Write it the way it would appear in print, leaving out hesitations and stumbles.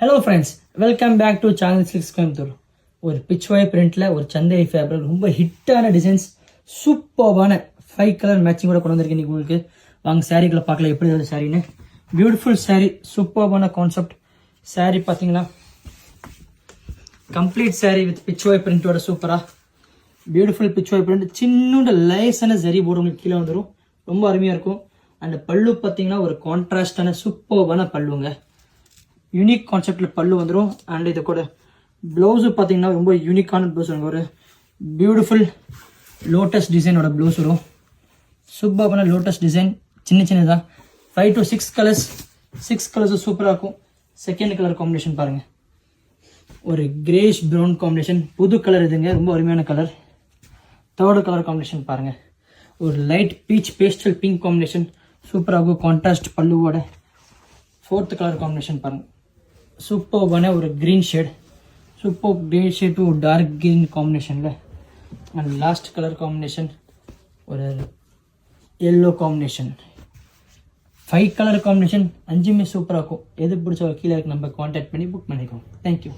Hello friends, welcome back to channel 6 Coimbatore. ஒரு பிச் வாய் பிரிண்ட்ல ஒரு சந்தை ஃபேப்ரிக் ரொம்ப ஹிட்டான டிசைன்ஸ், சூப்பர்வான 5 கலர் மேட்சிங் கூட கொண்டு வந்திருக்கேன். இன்னைக்கு உங்களுக்கு வாங்க சாரீக்குள்ள பார்க்கல எப்படி இருக்குது சாரின்னு. பியூட்டிஃபுல் சாரீ, சூப்பர்வான கான்செப்ட் சாரீ. பார்த்தீங்களா, complete sari with pichwai பிரிண்டோட சூப்பரா பியூட்டிஃபுல் பிச் வாய் பிரிண்ட். சின்னோட லேசான சரி போர்டு உங்களுக்கு கீழே வந்துடும், ரொம்ப அருமையா இருக்கும். அண்ட் பல்லு பார்த்தீங்கன்னா ஒரு கான்ட்ராஸ்டான சூப்பர்வான பல்லுங்க, யூனிக் கான்செப்டில் பல்லு வந்துடும். அண்ட் இது கூட ப்ளவுஸு பார்த்தீங்கன்னா ரொம்ப யூனிக்கான ப்ளவுஸ் வரும். ஒரு பியூட்டிஃபுல் லோட்டஸ் டிசைனோட ப்ளவுஸ் வரும். சூப்பரான லோட்டஸ் டிசைன், சின்னதாக 5 to 6 கலர்ஸ், 6 கலர்ஸும் சூப்பராக இருக்கும். செகண்ட் கலர் காம்பினேஷன் பாருங்கள், ஒரு கிரேஷ் ப்ரௌன் காம்பினேஷன், புது கலர் இதுங்க, ரொம்ப அருமையான கலர். தேர்டு கலர் காம்பினேஷன் பாருங்கள், ஒரு light peach pastel pink combination, சூப்பராகும் கான்ட்ராஸ்ட் பல்லுவோட. ஃபோர்த்து கலர் காம்பினேஷன் பாருங்கள், சூப்பர்வான ஒரு green shade, super green shade to dark green காம்பினேஷனில். அண்ட் லாஸ்ட் கலர் காம்பினேஷன் ஒரு எல்லோ காம்பினேஷன். 5 கலர் காம்பினேஷன், 5மே சூப்பராக இருக்கும். எது பிடிச்ச கீழே நம்ம கான்டாக்ட் பண்ணி புக் பண்ணிக்கோங்க. தேங்க்யூ.